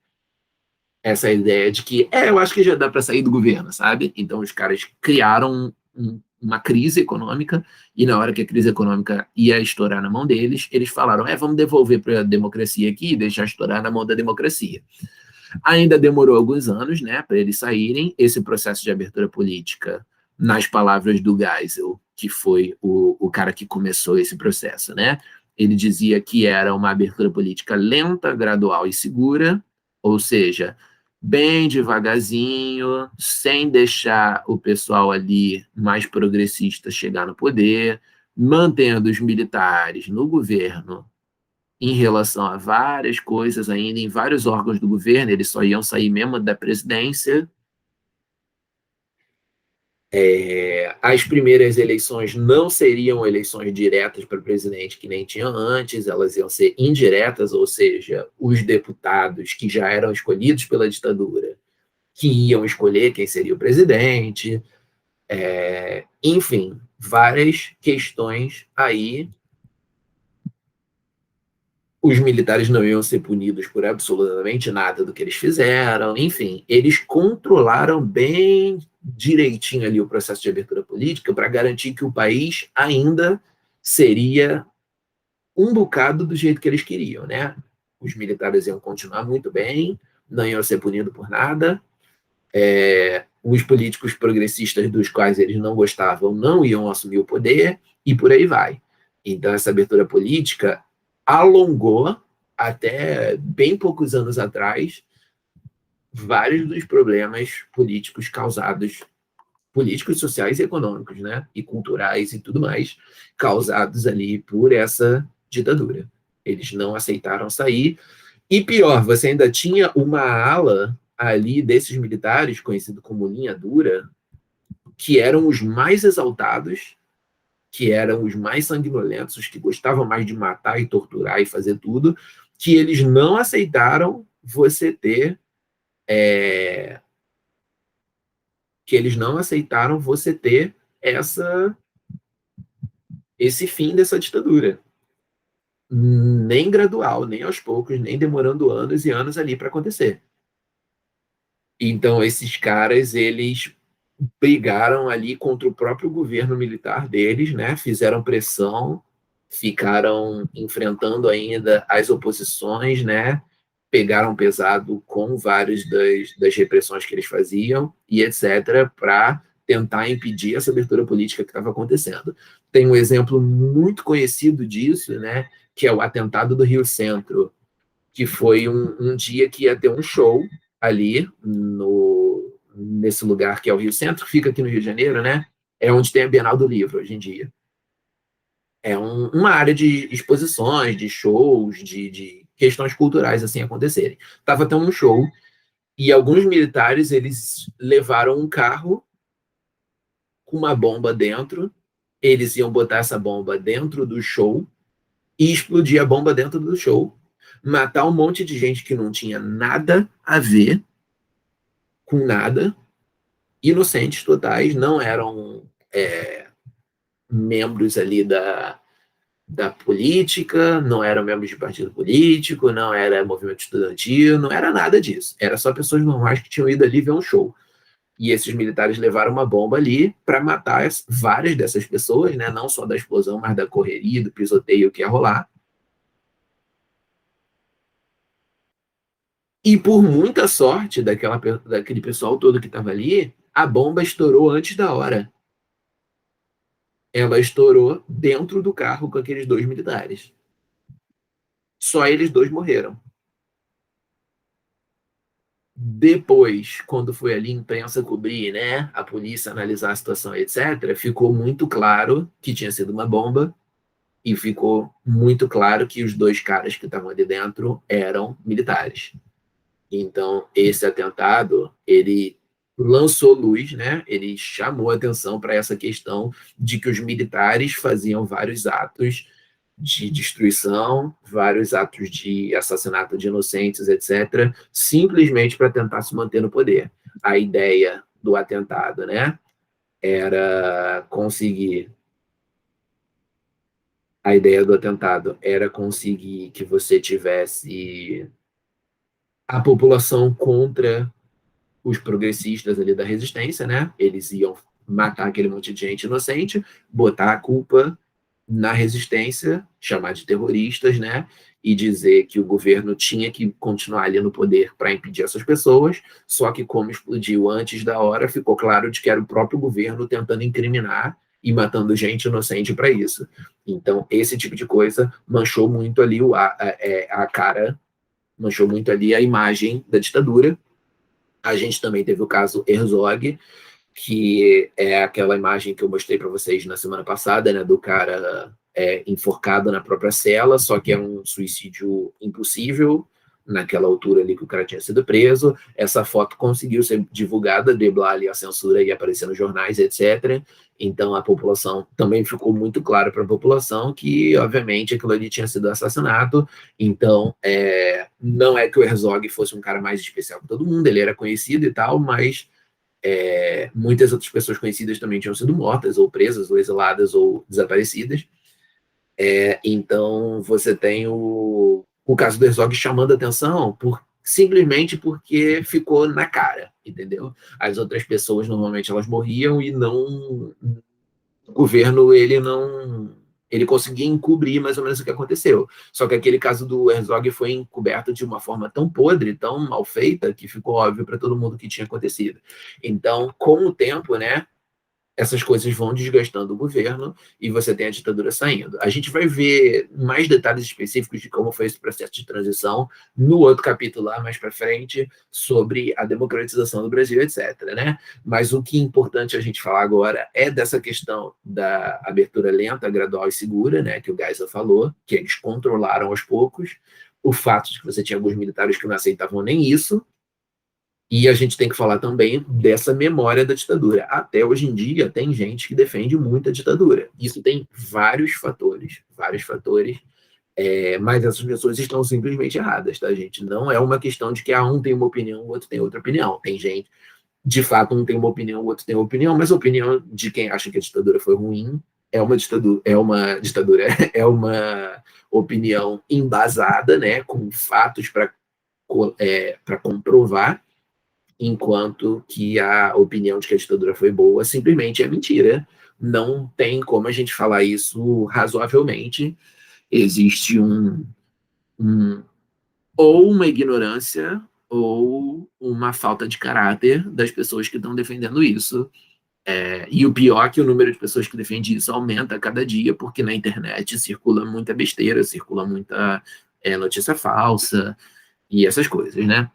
essa ideia de que, eu acho que já dá para sair do governo, sabe? Então, os caras criaram uma crise econômica, e na hora que a crise econômica ia estourar na mão deles, eles falaram, vamos devolver para a democracia aqui e deixar estourar na mão da democracia. Ainda demorou alguns anos, né, para eles saírem. Esse processo de abertura política, nas palavras do Geisel, que foi o cara que começou esse processo, né, Ele dizia que era uma abertura política lenta, gradual e segura, ou seja, bem devagarzinho, sem deixar o pessoal ali mais progressista chegar no poder, mantendo os militares no governo em relação a várias coisas ainda, em vários órgãos do governo, eles só iam sair mesmo da presidência. As primeiras eleições não seriam eleições diretas para presidente, que nem tinha antes, elas iam ser indiretas, ou seja, os deputados que já eram escolhidos pela ditadura, que iam escolher quem seria o presidente, enfim, várias questões aí. Os militares não iam ser punidos por absolutamente nada do que eles fizeram, enfim, eles controlaram bem direitinho ali o processo de abertura política para garantir que o país ainda seria um bocado do jeito que eles queriam, né? Os militares iam continuar muito bem, não iam ser punidos por nada, os políticos progressistas dos quais eles não gostavam não iam assumir o poder, e por aí vai. Então, essa abertura política alongou, até bem poucos anos atrás, vários dos problemas políticos causados, políticos, sociais e econômicos, né? E culturais e tudo mais, causados ali por essa ditadura. Eles não aceitaram sair. E pior, você ainda tinha uma ala ali desses militares, conhecido como linha dura, que eram os mais exaltados, que eram os mais sanguinolentos, os que gostavam mais de matar e torturar e fazer tudo, que eles não aceitaram você ter que eles não aceitaram você ter esse fim dessa ditadura. Nem gradual, nem aos poucos, nem demorando anos e anos ali para acontecer. Então, esses caras, eles brigaram ali contra o próprio governo militar deles, né? Fizeram pressão, ficaram enfrentando ainda as oposições, né? Pegaram pesado com várias das repressões que eles faziam e etc., para tentar impedir essa abertura política que estava acontecendo. Tem um exemplo muito conhecido disso, né? Que é o atentado do Rio Centro, que foi um dia que ia ter um show ali nesse lugar que é o Rio Centro, que fica aqui no Rio de Janeiro, né? É onde tem a Bienal do Livro hoje em dia. É uma área de exposições, de shows, de questões culturais assim acontecerem. Estava tendo um show e alguns militares eles levaram um carro com uma bomba dentro. Eles iam botar essa bomba dentro do show e explodir a bomba dentro do show, matar um monte de gente que não tinha nada a ver com nada, inocentes totais, não eram membros ali da política, não eram membros de partido político, não era movimento estudantil, não era nada disso. Era só pessoas normais que tinham ido ali ver um show. E esses militares levaram uma bomba ali para matar várias dessas pessoas, né? Não só da explosão, mas da correria, do pisoteio que ia rolar. E por muita sorte daquele pessoal todo que estava ali, a bomba estourou antes da hora. Ela estourou dentro do carro com aqueles dois militares. Só eles dois morreram. Depois, quando foi ali a imprensa cobrir, né, a polícia analisar a situação, etc., ficou muito claro que tinha sido uma bomba e ficou muito claro que os dois caras que estavam ali dentro eram militares. Então, esse atentado, ele lançou luz, né? Ele chamou atenção para essa questão de que os militares faziam vários atos de destruição, vários atos de assassinato de inocentes, etc., simplesmente para tentar se manter no poder. A ideia do atentado, né? Era conseguir. A ideia do atentado era conseguir que você tivesse a população contra os progressistas ali da resistência, né? Eles iam matar aquele monte de gente inocente, botar a culpa na resistência, chamar de terroristas, né? E dizer que o governo tinha que continuar ali no poder para impedir essas pessoas, só que como explodiu antes da hora, ficou claro de que era o próprio governo tentando incriminar e matando gente inocente para isso. Então, esse tipo de coisa manchou muito ali a cara, manchou muito ali a imagem da ditadura. A gente também teve o caso Herzog, que é aquela imagem que eu mostrei para vocês na semana passada, né, do cara enforcado na própria cela, só que é um suicídio impossível, naquela altura ali que o cara tinha sido preso. Essa foto conseguiu ser divulgada, driblar ali a censura e aparecer nos jornais, etc. Então a população também ficou muito claro para a população que, obviamente, aquilo ali tinha sido assassinato. Então, não é que o Herzog fosse um cara mais especial que todo mundo, ele era conhecido e tal, mas muitas outras pessoas conhecidas também tinham sido mortas, ou presas, ou exiladas, ou desaparecidas. Então, você tem o caso do Herzog chamando a atenção simplesmente porque ficou na cara, entendeu? As outras pessoas, normalmente, elas morriam e não... O governo, ele conseguia encobrir mais ou menos o que aconteceu. Só que aquele caso do Herzog foi encoberto de uma forma tão podre, tão mal feita, que ficou óbvio para todo mundo o que tinha acontecido. Então, com o tempo, né, essas coisas vão desgastando o governo e você tem a ditadura saindo. A gente vai ver mais detalhes específicos de como foi esse processo de transição no outro capítulo lá mais para frente, sobre a democratização do Brasil, etc., né? Mas o que é importante a gente falar agora é dessa questão da abertura lenta, gradual e segura, né, que o Geisel falou, que eles controlaram aos poucos, o fato de que você tinha alguns militares que não aceitavam nem isso. E a gente tem que falar também dessa memória da ditadura. Até hoje em dia, tem gente que defende muito a ditadura. Isso tem vários fatores, mas essas pessoas estão simplesmente erradas, tá, gente? Não é uma questão de que um tem uma opinião, o outro tem outra opinião. Tem gente, de fato, um tem uma opinião, o outro tem uma opinião, mas a opinião de quem acha que a ditadura foi ruim é uma opinião embasada, né, com fatos para comprovar, enquanto que a opinião de que a ditadura foi boa simplesmente é mentira. Não tem como a gente falar isso razoavelmente. Existe um ou uma ignorância ou uma falta de caráter das pessoas que estão defendendo isso. E o pior é que o número de pessoas que defendem isso aumenta a cada dia, porque na internet circula muita besteira, circula muita notícia falsa e essas coisas, né?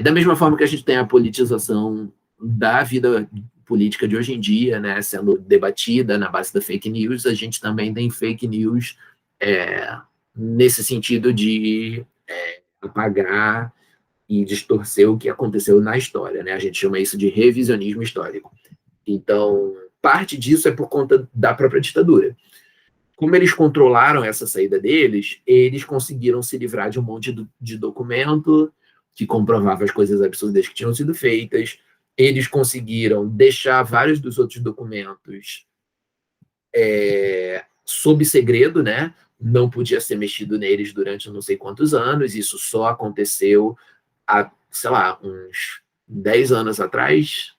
Da mesma forma que a gente tem a politização da vida política de hoje em dia, né, sendo debatida na base da fake news, a gente também tem fake news nesse sentido de apagar e distorcer o que aconteceu na história, né? A gente chama isso de revisionismo histórico. Então, parte disso é por conta da própria ditadura. Como eles controlaram essa saída deles, eles conseguiram se livrar de um monte de documento que comprovava as coisas absurdas que tinham sido feitas. Eles conseguiram deixar vários dos outros documentos sob segredo, né? Não podia ser mexido neles durante não sei quantos anos. Isso só aconteceu há, sei lá, uns 10 anos atrás.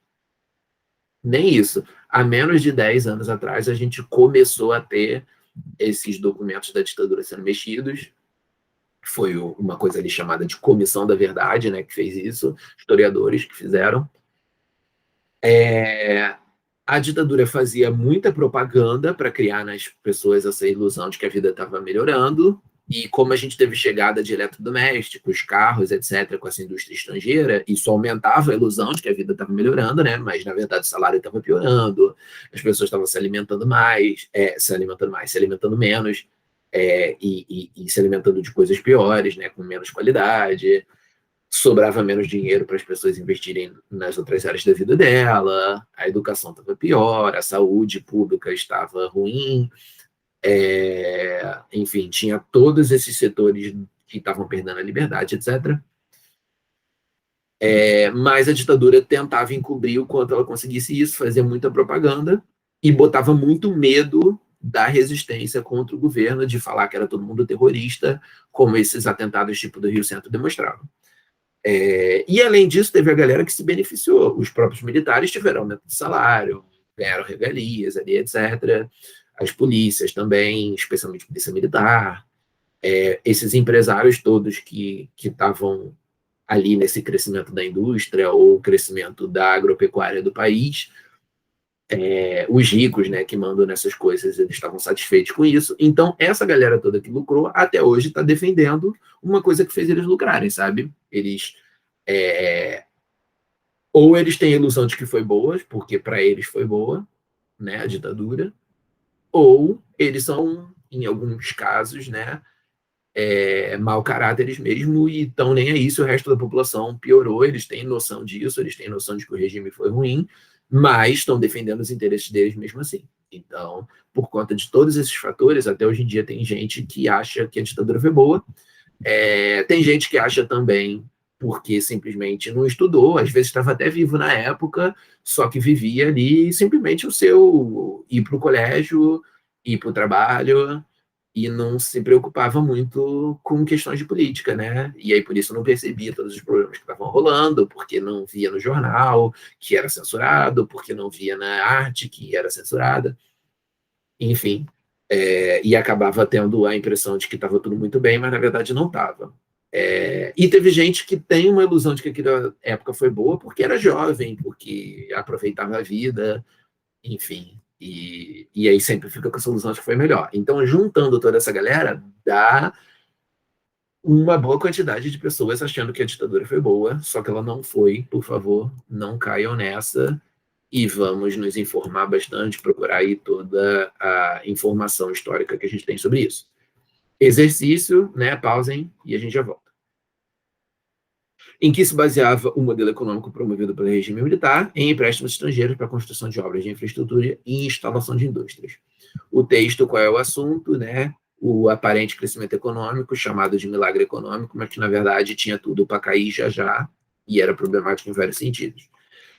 Nem isso. Há menos de 10 anos atrás, a gente começou a ter esses documentos da ditadura sendo mexidos. Foi uma coisa ali chamada de Comissão da Verdade, né, que fez isso, historiadores que fizeram. A ditadura fazia muita propaganda para criar nas pessoas essa ilusão de que a vida estava melhorando, e como a gente teve chegada de eletrodomésticos, carros, etc., com essa indústria estrangeira, isso aumentava a ilusão de que a vida estava melhorando, né? Mas, na verdade, o salário estava piorando, as pessoas estavam se alimentando menos, e se alimentando de coisas piores, né? Com menos qualidade, sobrava menos dinheiro para as pessoas investirem nas outras áreas da vida dela, a educação estava pior, a saúde pública estava ruim, enfim, tinha todos esses setores que estavam perdendo a liberdade, etc. Mas a ditadura tentava encobrir o quanto ela conseguisse isso, fazia muita propaganda e botava muito medo da resistência contra o governo, de falar que era todo mundo terrorista, como esses atentados tipo do Rio Centro demonstravam. E, além disso, teve a galera que se beneficiou. Os próprios militares tiveram aumento de salário, ganharam regalias, ali, etc. As polícias também, especialmente a polícia militar. Esses empresários todos que estavam ali nesse crescimento da indústria ou crescimento da agropecuária do país os ricos, né, que mandam nessas coisas, eles estavam satisfeitos com isso. Então, essa galera toda que lucrou, até hoje está defendendo uma coisa que fez eles lucrarem, sabe? É, ou eles têm a ilusão de que foi boa, porque para eles foi boa, né, a ditadura, ou eles são, em alguns casos, né, mau caráteres mesmo e estão nem aí se o resto da população piorou, eles têm noção disso, eles têm noção de que o regime foi ruim, mas estão defendendo os interesses deles mesmo assim. Então, por conta de todos esses fatores, até hoje em dia tem gente que acha que a ditadura foi boa, tem gente que acha também porque simplesmente não estudou, às vezes estava até vivo na época, só que vivia ali simplesmente o seu ir para o colégio, ir para o trabalho, e não se preocupava muito com questões de política, né? E aí por isso não percebia todos os problemas que estavam rolando, porque não via no jornal, que era censurado, porque não via na arte, que era censurada, enfim. E acabava tendo a impressão de que estava tudo muito bem, mas na verdade não estava. E teve gente que tem uma ilusão de que aquela época foi boa porque era jovem, porque aproveitava a vida, enfim. E aí sempre fica com a solução de que foi melhor. Então, juntando toda essa galera, dá uma boa quantidade de pessoas achando que a ditadura foi boa, só que ela não foi. Por favor, não caiam nessa e vamos nos informar bastante, procurar aí toda a informação histórica que a gente tem sobre isso. Exercício, né? Pausem e a gente já volta. Em que se baseava o modelo econômico promovido pelo regime militar em empréstimos estrangeiros para a construção de obras de infraestrutura e instalação de indústrias. O texto, qual é o assunto, né? O aparente crescimento econômico, chamado de milagre econômico, mas que, na verdade, tinha tudo para cair já já e era problemático em vários sentidos.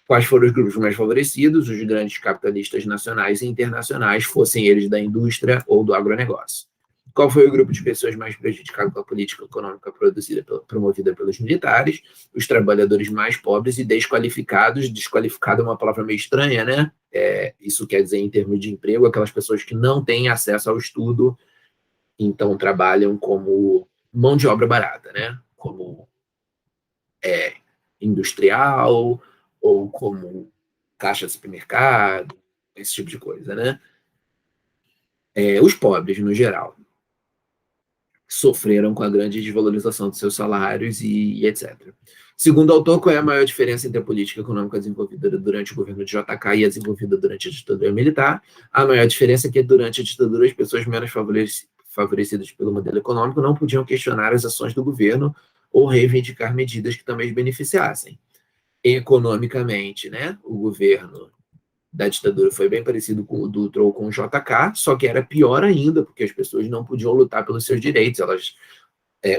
Quais foram os grupos mais favorecidos? Os grandes capitalistas nacionais e internacionais, fossem eles da indústria ou do agronegócio. Qual foi o grupo de pessoas mais prejudicado pela política econômica promovida pelos militares? Os trabalhadores mais pobres e desqualificados. Desqualificado é uma palavra meio estranha, né? Isso quer dizer, em termos de emprego, aquelas pessoas que não têm acesso ao estudo, então trabalham como mão de obra barata, né? Como industrial ou como caixa de supermercado, esse tipo de coisa, né? Os pobres, no geral, sofreram com a grande desvalorização de seus salários e etc. Segundo o autor, qual é a maior diferença entre a política econômica desenvolvida durante o governo de JK e a desenvolvida durante a ditadura militar? A maior diferença é que durante a ditadura as pessoas menos favorecidas pelo modelo econômico não podiam questionar as ações do governo ou reivindicar medidas que também os beneficiassem. Economicamente, né? O governo da ditadura foi bem parecido com o Dutra ou com o JK, só que era pior ainda, porque as pessoas não podiam lutar pelos seus direitos,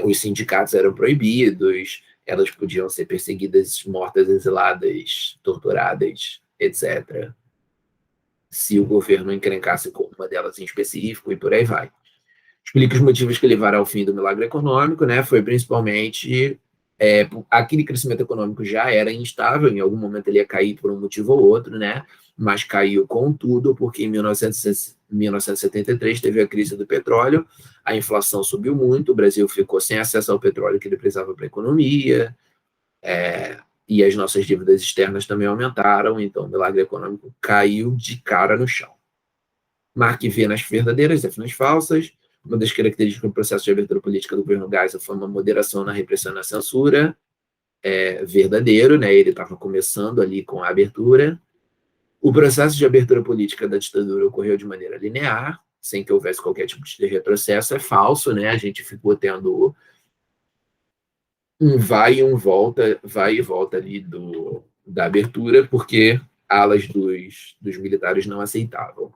os sindicatos eram proibidos, elas podiam ser perseguidas, mortas, exiladas, torturadas, etc., se o governo encrencasse com uma delas em específico, e por aí vai. Explica os motivos que levaram ao fim do milagre econômico, né? Foi principalmente aquele crescimento econômico já era instável, em algum momento ele ia cair por um motivo ou outro, né? Mas caiu com tudo, porque em 1973 teve a crise do petróleo, a inflação subiu muito, o Brasil ficou sem acesso ao petróleo que ele precisava para a economia, e as nossas dívidas externas também aumentaram, então o milagre econômico caiu de cara no chão. Marque V nas verdadeiras, F nas falsas. Uma das características do processo de abertura política do governo Geisel foi uma moderação na repressão e na censura. Verdadeiro, né? Ele estava começando ali com a abertura. O processo de abertura política da ditadura ocorreu de maneira linear, sem que houvesse qualquer tipo de retrocesso. É falso, né? A gente ficou tendo um vai e volta ali da abertura, porque alas dos militares não aceitavam.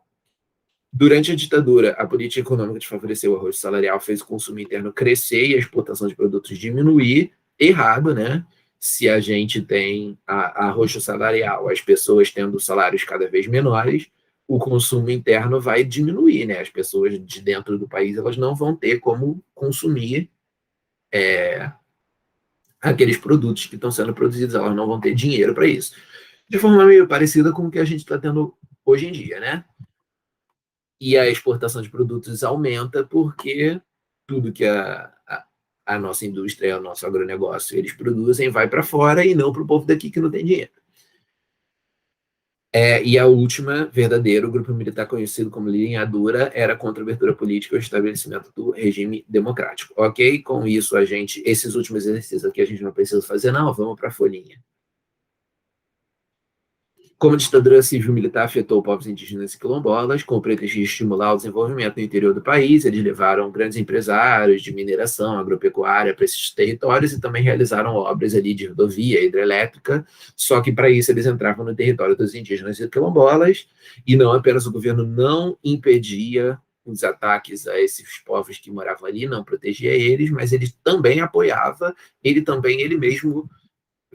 Durante a ditadura, a política econômica desfavoreceu o arroz salarial, fez o consumo interno crescer e a exportação de produtos diminuir. Errado, né? Se a gente tem arroxo salarial, as pessoas tendo salários cada vez menores, o consumo interno vai diminuir, né? As pessoas de dentro do país elas não vão ter como consumir aqueles produtos que estão sendo produzidos, elas não vão ter dinheiro para isso. De forma meio parecida com o que a gente está tendo hoje em dia, né? E a exportação de produtos aumenta porque tudo que a nossa indústria, o nosso agronegócio, eles produzem vai para fora e não para o povo daqui que não tem dinheiro. E a última, verdadeiro, o grupo militar conhecido como linha dura, era contra a abertura política e o estabelecimento do regime democrático. Ok? Com isso, esses últimos exercícios aqui a gente não precisa fazer, não, vamos para a folhinha. Como a ditadura civil-militar afetou povos indígenas e quilombolas, com o pretexto de estimular o desenvolvimento no interior do país, eles levaram grandes empresários de mineração, agropecuária para esses territórios e também realizaram obras ali de rodovia, hidrelétrica, só que para isso eles entravam no território dos indígenas e quilombolas, e não apenas o governo não impedia os ataques a esses povos que moravam ali, não protegia eles, mas ele também apoiava, ele mesmo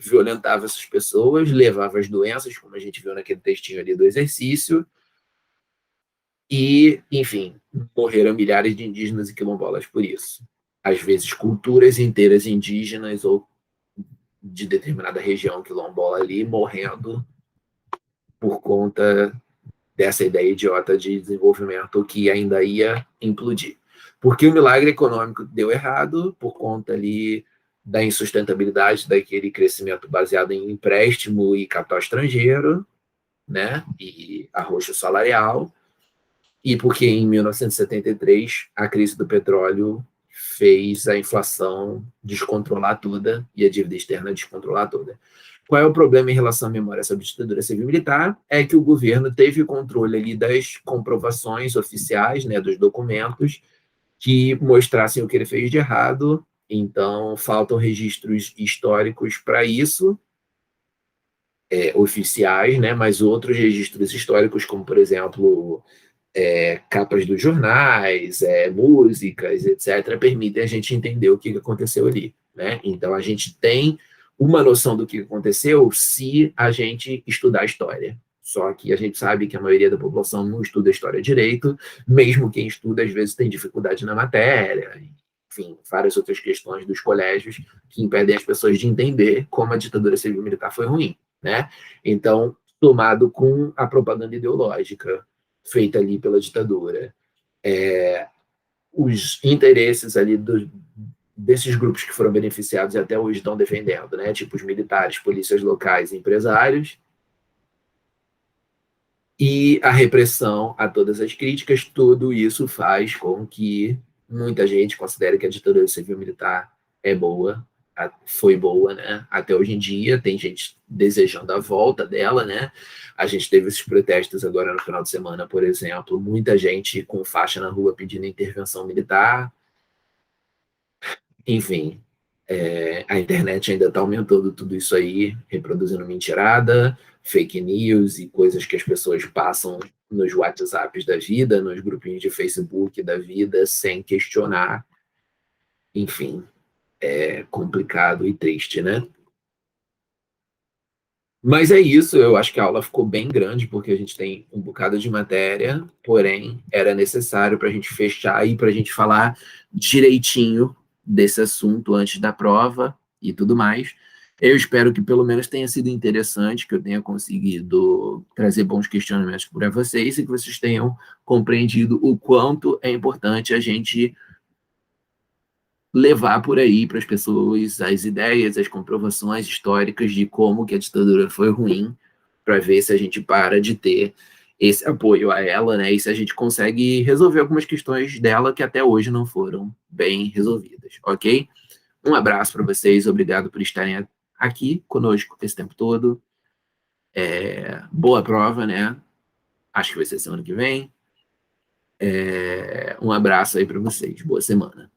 violentava essas pessoas, levava as doenças, como a gente viu naquele textinho ali do exercício, e, enfim, morreram milhares de indígenas e quilombolas por isso. Às vezes, culturas inteiras indígenas ou de determinada região quilombola ali morrendo por conta dessa ideia idiota de desenvolvimento que ainda ia implodir. Porque o milagre econômico deu errado por conta ali da insustentabilidade daquele crescimento baseado em empréstimo e capital estrangeiro, né, e arroxo salarial, e porque em 1973 a crise do petróleo fez a inflação descontrolar toda e a dívida externa descontrolar toda. Qual é o problema em relação à memória sobre a ditadura civil-militar? É que o governo teve controle ali das comprovações oficiais, né, dos documentos, que mostrassem o que ele fez de errado, então faltam registros históricos para isso, oficiais, né, mas outros registros históricos, como, por exemplo, capas dos jornais, músicas, etc., permitem a gente entender o que aconteceu ali. Né? Então, a gente tem uma noção do que aconteceu se a gente estudar a história. Só que a gente sabe que a maioria da população não estuda a história direito, mesmo quem estuda, às vezes, tem dificuldade na matéria, enfim, várias outras questões dos colégios que impedem as pessoas de entender como a ditadura civil-militar foi ruim. Né? Então, tomado com a propaganda ideológica feita ali pela ditadura, os interesses ali desses grupos que foram beneficiados e até hoje estão defendendo, né? Tipo os militares, polícias locais, empresários, e a repressão a todas as críticas, tudo isso faz com que muita gente considere que a ditadura civil-militar é boa, foi boa, né? Até hoje em dia tem gente desejando a volta dela, né? A gente teve esses protestos agora no final de semana, por exemplo, muita gente com faixa na rua pedindo intervenção militar. Enfim, a internet ainda está aumentando tudo isso aí, reproduzindo mentirada, fake news e coisas que as pessoas passam nos WhatsApps da vida, nos grupinhos de Facebook da vida, sem questionar. Enfim, é complicado e triste, né? Mas é isso, eu acho que a aula ficou bem grande, porque a gente tem um bocado de matéria, porém era necessário para a gente fechar e para a gente falar direitinho desse assunto antes da prova e tudo mais. Eu espero que pelo menos tenha sido interessante, que eu tenha conseguido trazer bons questionamentos para vocês e que vocês tenham compreendido o quanto é importante a gente levar por aí para as pessoas as ideias, as comprovações históricas de como que a ditadura foi ruim, para ver se a gente para de ter esse apoio a ela, né? E se a gente consegue resolver algumas questões dela que até hoje não foram bem resolvidas, ok? Um abraço para vocês, obrigado por estarem aqui conosco esse tempo todo. Boa prova, né? Acho que vai ser semana que vem. Um abraço aí para vocês, boa semana.